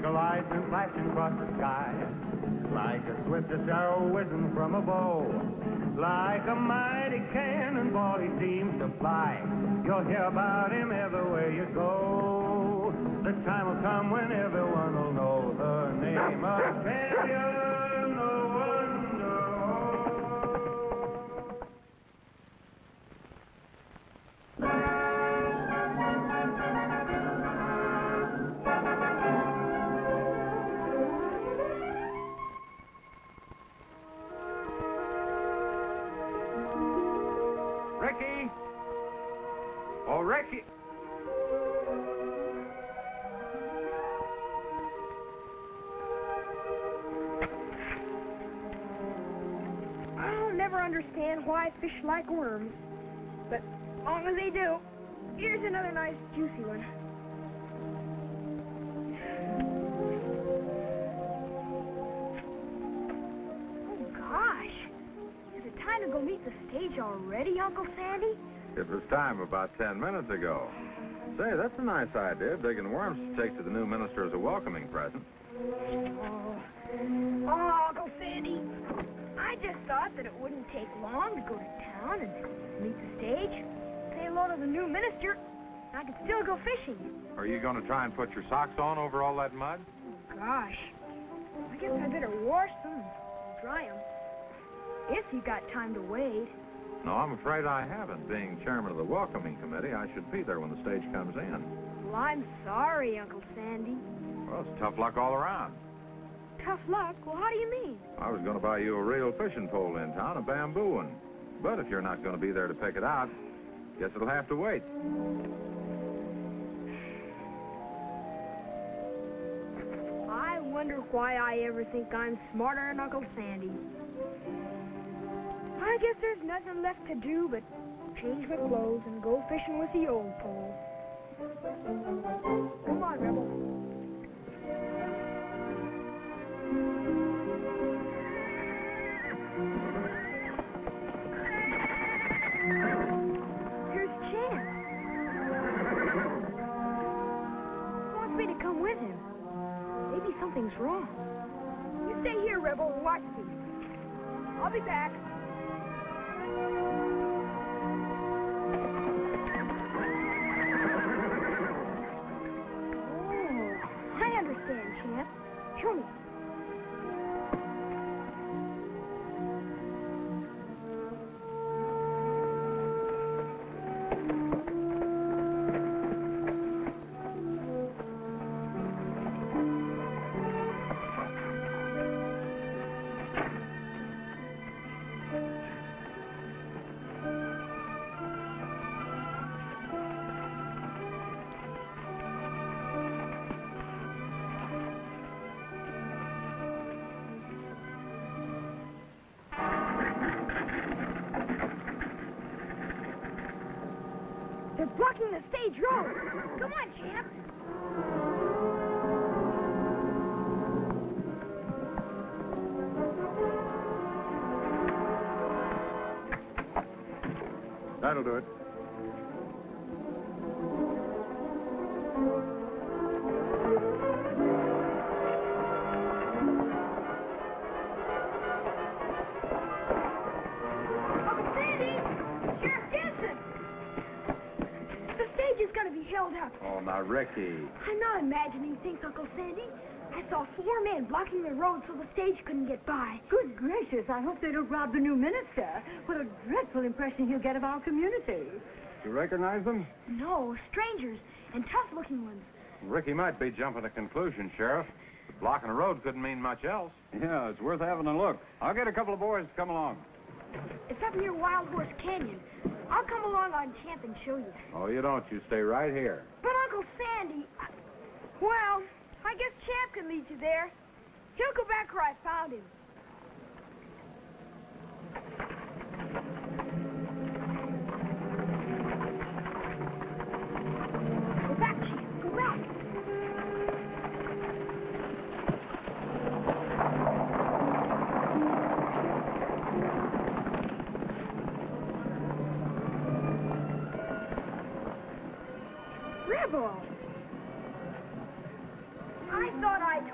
a lightning flashing across the sky, like a swiftest arrow whizzing from a bow. Like a mighty cannonball he seems to fly. You'll hear about him everywhere you go. The time will come when everyone will know the name of champion no one Ricky! Oh, Ricky! I'll never understand why fish like worms, but as long as they do, here's another nice juicy one. Oh gosh, is it time to go meet the stage already, Uncle Sandy? It was time about 10 minutes ago. Say, that's a nice idea, digging worms to take to the new minister as a welcoming present. Oh, Uncle Sandy, I just thought that it wouldn't take long to go to town and meet the stage, say hello to the new minister, and I could still go fishing. Are you going to try and put your socks on over all that mud? Oh, gosh. I guess I better wash them and dry them. If you got time to wait. No, I'm afraid I haven't. Being chairman of the welcoming committee, I should be there when the stage comes in. Well, I'm sorry, Uncle Sandy. Well, it's tough luck all around. Tough luck? Well, how do you mean? I was going to buy you a real fishing pole in town, a bamboo one. But if you're not going to be there to pick it out, guess it'll have to wait. I wonder why I ever think I'm smarter than Uncle Sandy. I guess there's nothing left to do but change my clothes and go fishing with the old pole. Come on, Rebel. Here's Champ. He wants me to come with him. Maybe something's wrong. You stay here, Rebel, and watch these. I'll be back. Champ. Show me. They're blocking the stage road. Come on, Champ. That'll do it. Oh, now, Ricky. I'm not imagining things, Uncle Sandy. I saw 4 men blocking the road so the stage couldn't get by. Good gracious, I hope they don't rob the new minister. What a dreadful impression he'll get of our community. You recognize them? No, strangers, and tough-looking ones. Ricky might be jumping to conclusions, Sheriff. But blocking the road couldn't mean much else. Yeah, it's worth having a look. I'll get a couple of boys to come along. It's up near Wild Horse Canyon. I'll come along on Champ and show you. Oh, you don't. You stay right here. But Uncle Sandy, well, I guess Champ can lead you there. He'll go back where I found him. Go back, Champ. Go back. Rebel! I thought I'd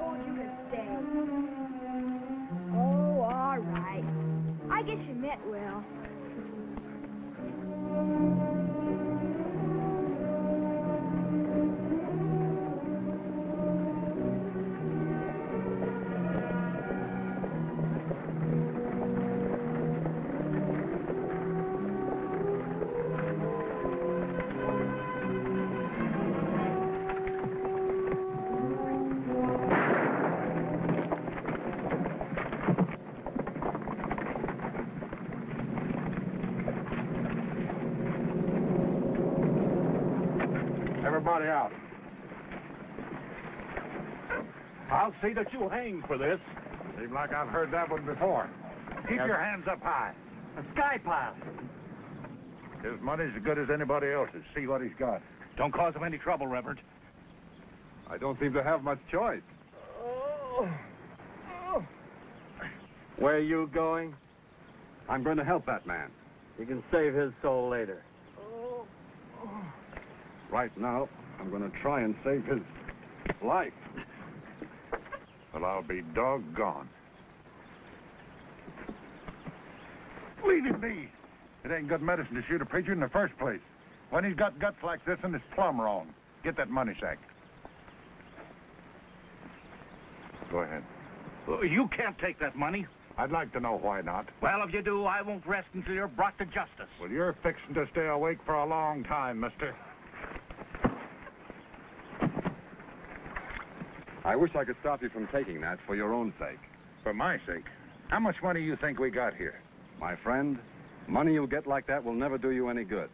get well. Everybody out. I'll see that you hang for this. Seems like I've heard that one before. Keep your hands up high. A sky pile. His money's as good as anybody else's. See what he's got. Don't cause him any trouble, Reverend. I don't seem to have much choice. Where are you going? I'm going to help that man. You can save his soul later. Right now, I'm going to try and save his life. Well, I'll be doggone. Leave him be. It ain't good medicine to shoot a preacher in the first place. When he's got guts like this, and it's plumb wrong. Get that money sack. Go ahead. You can't take that money. I'd like to know why not. Well, if you do, I won't rest until you're brought to justice. Well, you're fixing to stay awake for a long time, mister. I wish I could stop you from taking that for your own sake. For my sake? How much money you think we got here? My friend, money you'll get like that will never do you any good.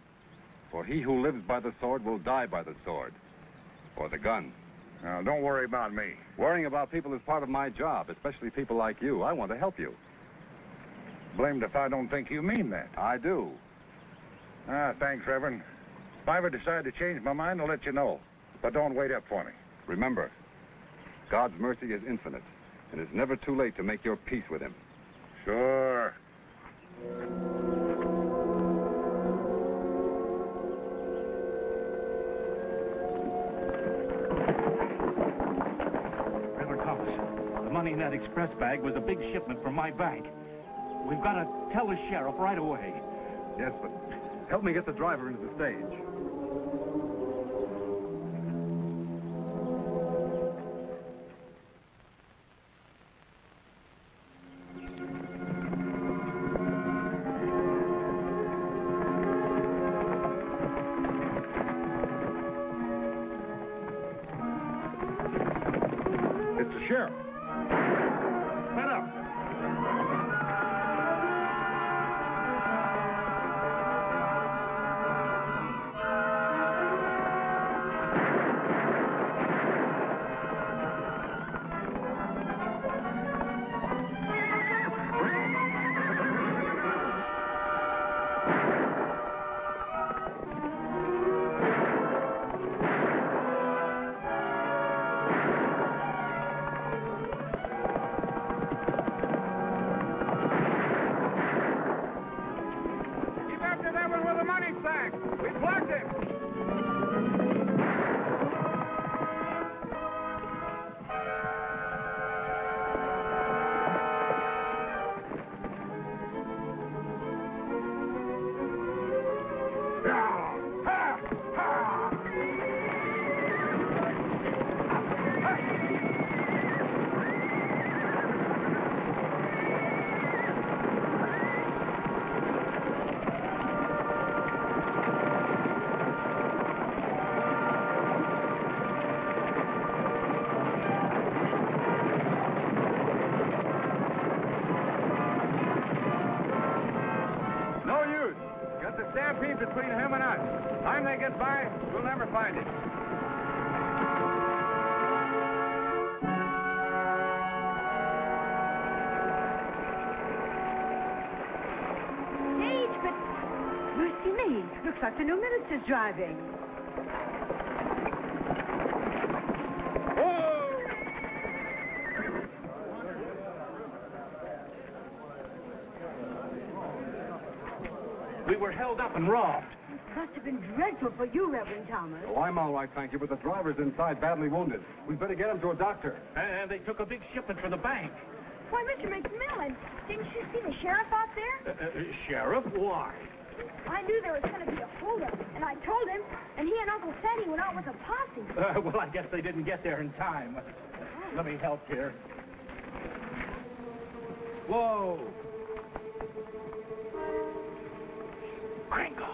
For he who lives by the sword will die by the sword. Or the gun. Now, don't worry about me. Worrying about people is part of my job, especially people like you. I want to help you. Blamed if I don't think you mean that. I do. Thanks, Reverend. If I ever decide to change my mind, I'll let you know. But don't wait up for me. Remember, God's mercy is infinite, and it's never too late to make your peace with him. Sure. Reverend Thomas, the money in that express bag was a big shipment from my bank. We've got to tell the sheriff right away. Yes, but help me get the driver into the stage. It's the sheriff. Let up. Between him and us. Time they get by, we'll never find it. Stage, but mercy me. Looks like the new minister's driving. We were held up and robbed. It must have been dreadful for you, Reverend Thomas. Oh, I'm all right, thank you, but the driver's inside badly wounded. We'd better get him to a doctor. And they took a big shipment for the bank. Why, Mr. McMillan, didn't you see the sheriff out there? Sheriff? Why? I knew there was going to be a holdup, and I told him, and he and Uncle Sandy went out with a posse. Well, I guess they didn't get there in time. Let me help here. Whoa! Gringo!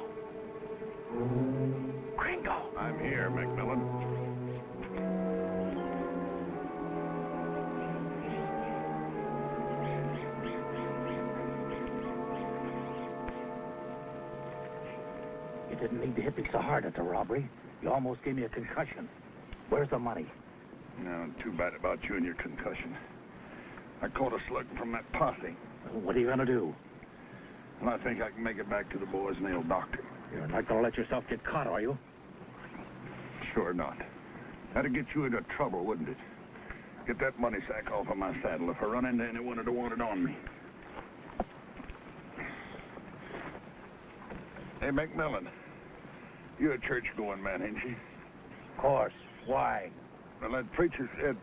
Gringo! I'm here, McMillan. You didn't need to hit me so hard at the robbery. You almost gave me a concussion. Where's the money? No, too bad about you and your concussion. I caught a slug from that posse. What are you going to do? And I think I can make it back to the boys and they'll doctor. You're not going to let yourself get caught, are you? Sure not. That'd get you into trouble, wouldn't it? Get that money sack off of my saddle if I run into anyone that'd want it on me. Hey, McMillan, you're a church-going man, ain't you? Of course. Why? Well, that preacher said...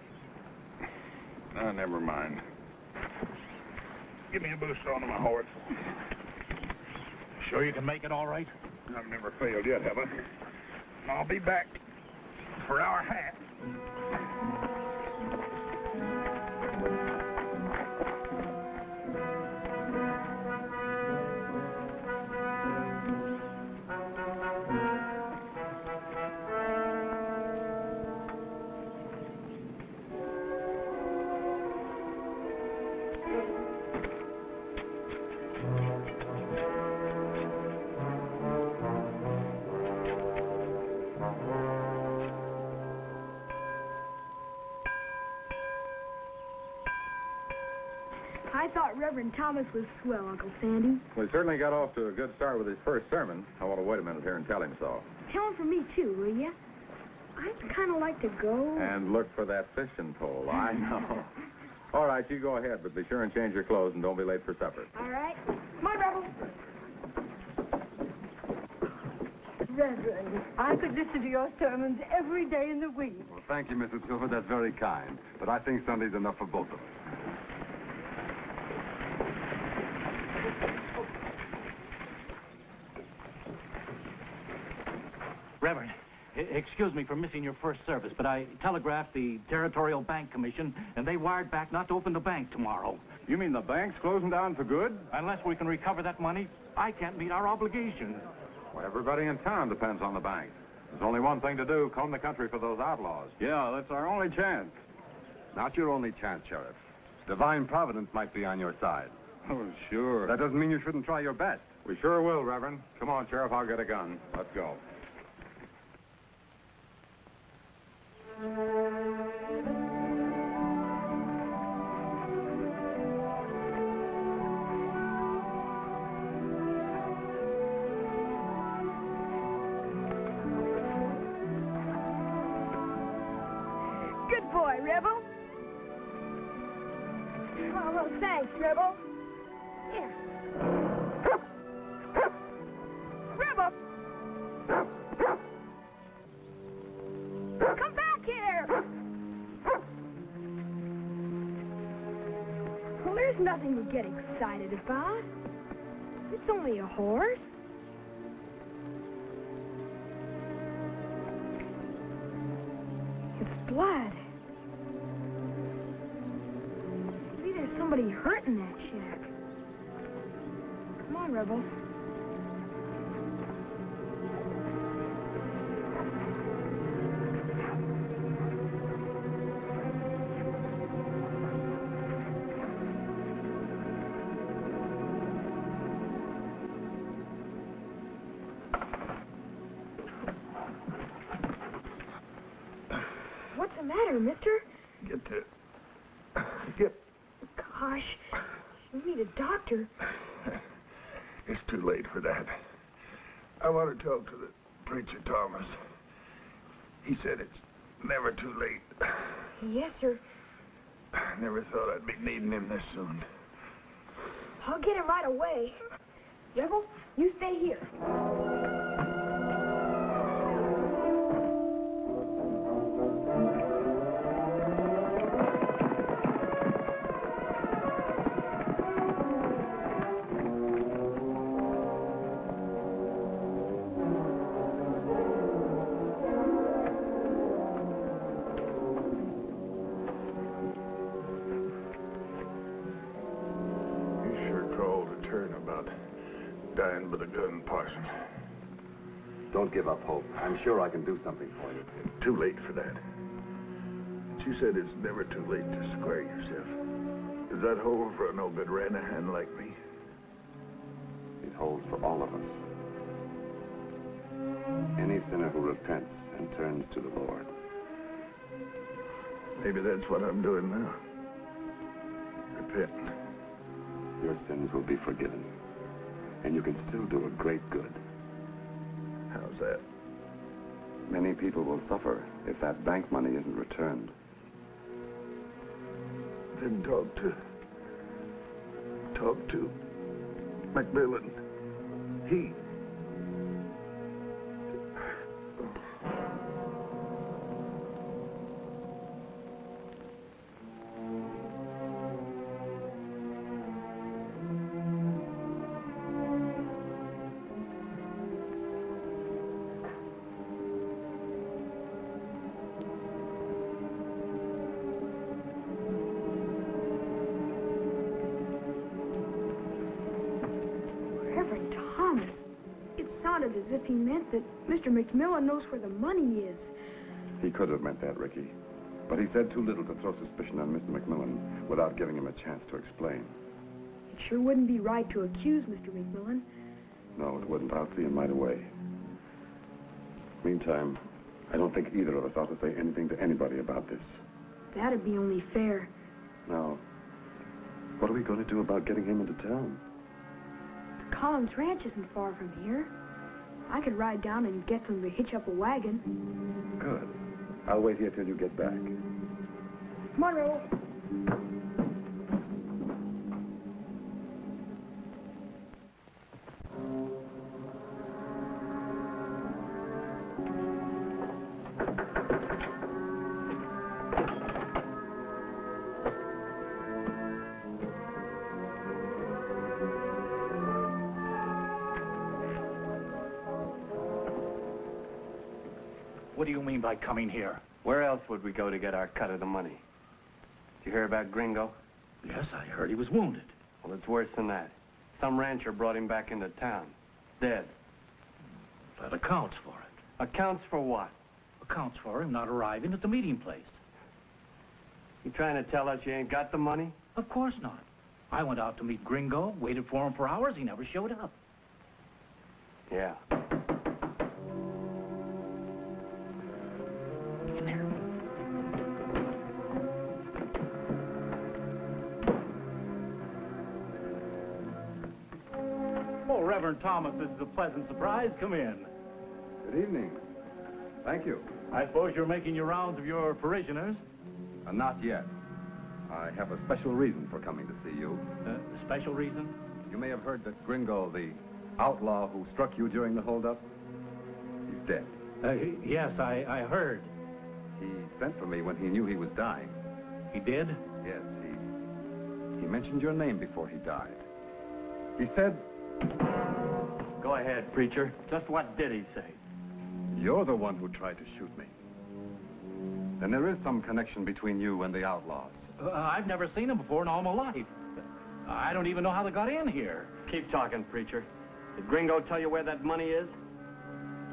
Oh, never mind. Give me a boost onto my horse. Sure you can make it all right? I've never failed yet, have I? I'll be back for our hat. I thought Reverend Thomas was swell, Uncle Sandy. We certainly got off to a good start with his first sermon. I want to wait a minute here and tell him so. Tell him for me, too, will you? I'd kind of like to go. And look for that fishing pole. I know. All right, you go ahead, but be sure and change your clothes and don't be late for supper. All right. Come on, Rebel. Reverend, I could listen to your sermons every day in the week. Well, thank you, Mrs. Silver. That's very kind. But I think Sunday's enough for both of us. Reverend, excuse me for missing your first service, but I telegraphed the Territorial Bank Commission, and they wired back not to open the bank tomorrow. You mean the bank's closing down for good? Unless we can recover that money, I can't meet our obligation. Well, everybody in town depends on the bank. There's only one thing to do, comb the country for those outlaws. Yeah, that's our only chance. Not your only chance, Sheriff. Divine Providence might be on your side. Oh, sure. That doesn't mean you shouldn't try your best. We sure will, Reverend. Come on, Sheriff, I'll get a gun. Let's go. Good boy, Rebel. Oh, well, thanks, Rebel. Here. Rebel! Come back here! Well, there's nothing to get excited about. It's only a horse. It's blood. Maybe there's somebody hurt in that shack. Come on, Rebel. What's the matter, mister? Get... Gosh, you need a doctor. It's too late for that. I want to talk to the preacher, Thomas. He said it's never too late. Yes, sir. I never thought I'd be needing him this soon. I'll get him right away. Rebel, you stay here. about dying with a gun, Parson. Don't give up hope. I'm sure I can do something for you. Too late for that. She said it's never too late to square yourself. Does that hold for a no-good ran-a-hand like me? It holds for all of us. Any sinner who repents and turns to the Lord. Maybe that's what I'm doing now. Repenting. Your sins will be forgiven. And you can still do a great good. How's that? Many people will suffer if that bank money isn't returned. Then talk to McMillan. He... Reverend Thomas, it sounded as if he meant that Mr. McMillan knows where the money is. He could have meant that, Ricky. But he said too little to throw suspicion on Mr. McMillan without giving him a chance to explain. It sure wouldn't be right to accuse Mr. McMillan. No, it wouldn't. I'll see him right away. Meantime, I don't think either of us ought to say anything to anybody about this. That'd be only fair. Now, what are we going to do about getting him into town? The Collins Ranch isn't far from here. I could ride down and get them to hitch up a wagon. Good. I'll wait here till you get back. Come on, Earl. What do you mean by coming here? Where else would we go to get our cut of the money? Did you hear about Gringo? Yes, I heard he was wounded. Well, it's worse than that. Some rancher brought him back into town. Dead. That accounts for it. Accounts for what? Accounts for him not arriving at the meeting place. You trying to tell us you ain't got the money? Of course not. I went out to meet Gringo, waited for him for hours, he never showed up. Yeah. In there. Oh, Reverend Thomas, this is a pleasant surprise. Come in. Good evening. Thank you. I suppose you're making your rounds of your parishioners? Not yet. I have a special reason for coming to see you. Special reason? You may have heard that Gringo, the outlaw who struck you during the holdup, he's dead. Yes, I heard. He sent for me when he knew he was dying. He did? Yes, he mentioned your name before he died. He said, Go ahead, preacher. Just what did he say? you're the one who tried to shoot me. Then there is some connection between you and the outlaws. I've never seen him before in all my life. I don't even know how they got in here. Keep talking, preacher. Did Gringo tell you where that money is?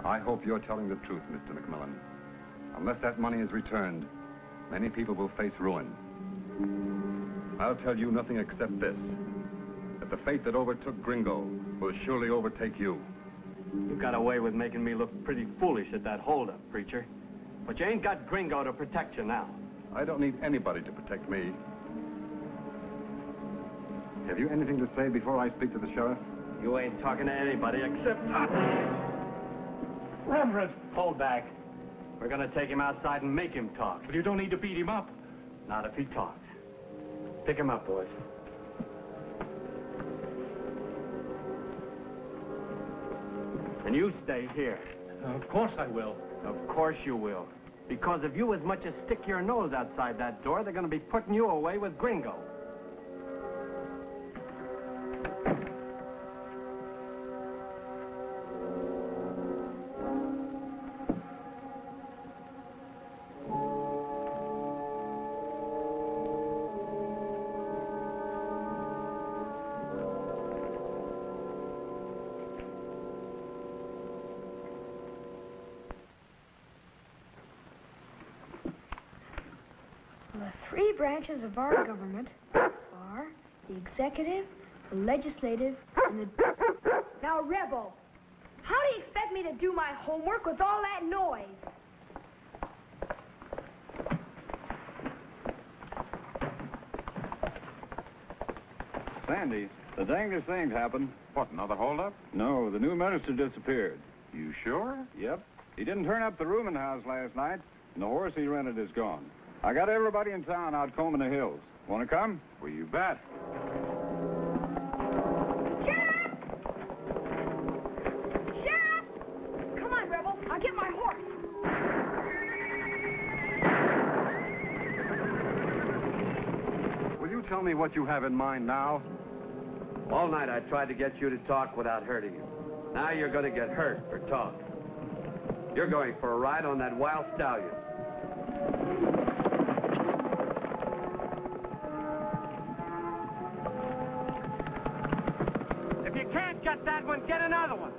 I hope you're telling the truth, Mr. McMillan. Unless that money is returned, many people will face ruin. I'll tell you nothing except this, that the fate that overtook Gringo will surely overtake you. You got away with making me look pretty foolish at that holdup, preacher. But you ain't got Gringo to protect you now. I don't need anybody to protect me. Have you anything to say before I speak to the sheriff? You ain't talking to anybody except... Reverend, hold back. We're gonna take him outside and make him talk. But you don't need to beat him up. Not if he talks. Pick him up, boys. And you stay here. Of course I will. Of course you will. Because if you as much as stick your nose outside that door, they're gonna be putting you away with Gringo. three branches of our government are the executive, the legislative, and the... Now, Rebel, how do you expect me to do my homework with all that noise? Sandy, the dangest thing's happened. What, another holdup? No, the new minister disappeared. You sure? Yep. He didn't turn up the rooming house last night, and the horse he rented is gone. I got everybody in town out combing the hills. Want to come? Well, you bet. Sheriff! Sheriff! Come on, Rebel. I'll get my horse. Will you tell me what you have in mind now? All night I tried to get you to talk without hurting you. Now you're going to get hurt for talk. You're going for a ride on that wild stallion. If you can't get that one, get another one.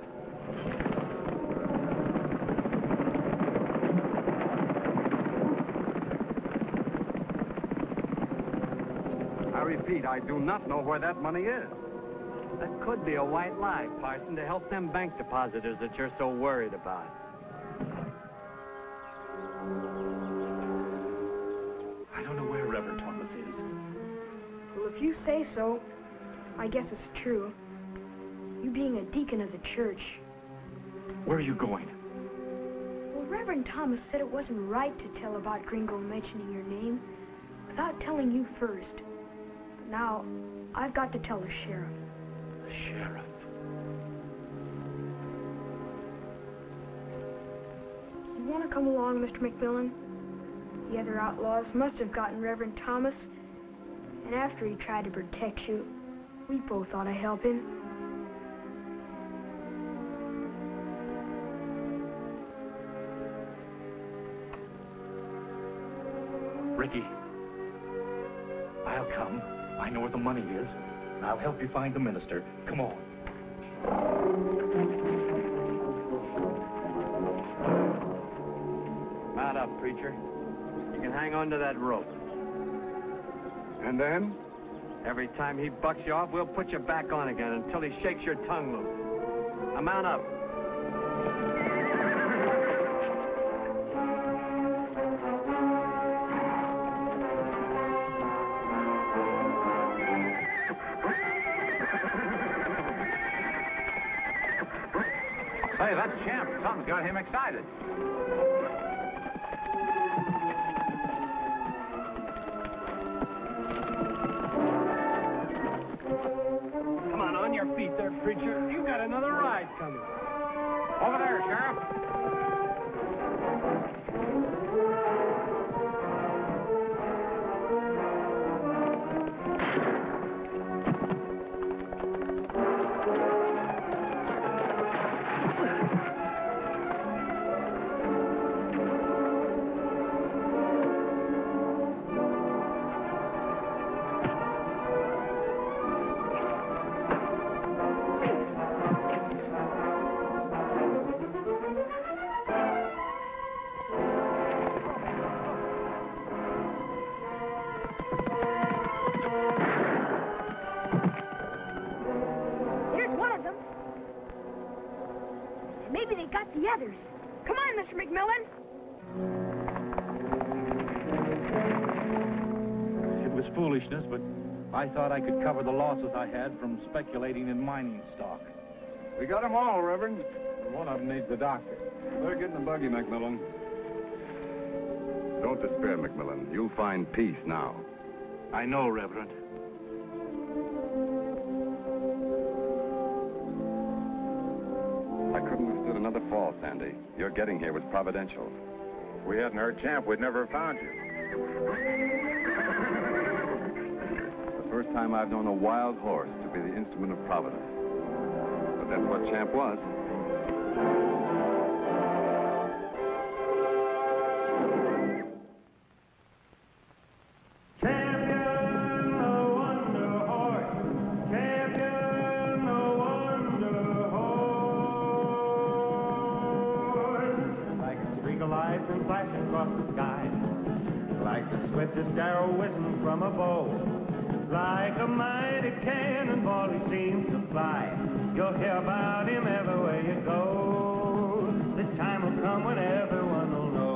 I repeat, I do not know where that money is. That could be a white lie, Parson, to help them bank depositors that you're so worried about. I don't know where Reverend Thomas is. Well, if you say so, I guess it's true. You being a deacon of the church. Where are you going? Well, Reverend Thomas said it wasn't right to tell about Gringo mentioning your name without telling you first. But now, I've got to tell the sheriff. The sheriff. You want to come along, Mr. McMillan? The other outlaws must have gotten Reverend Thomas, and after he tried to protect you, we both ought to help him. Ricky, I'll come. I know where the money is. I'll help you find the minister. Come on. Mount up, preacher. You can hang on to that rope. And then? Every time he bucks you off, we'll put you back on again until he shakes your tongue loose. Now mount up. Hey, that's Champ. Something's got him excited. Come on your feet there, preacher. You got another ride coming. Over there, Sheriff. Maybe they got the others. Come on, Mr. McMillan. It was foolishness, but I thought I could cover the losses I had from speculating in mining stock. We got them all, Reverend. One of them needs the doctor. Better get in the buggy, McMillan. Don't despair, McMillan. You'll find peace now. I know, Reverend. I couldn't have stood another fall, Sandy. Your getting here was providential. If we hadn't heard Champ, we'd never have found you. The first time I've known a wild horse to be the instrument of providence. But that's what Champ was. Flashing across the sky, like the swift swiftest arrow whizzing from a bow. Like a mighty cannonball, he seems to fly. You'll hear about him everywhere you go. The time will come when everyone will know.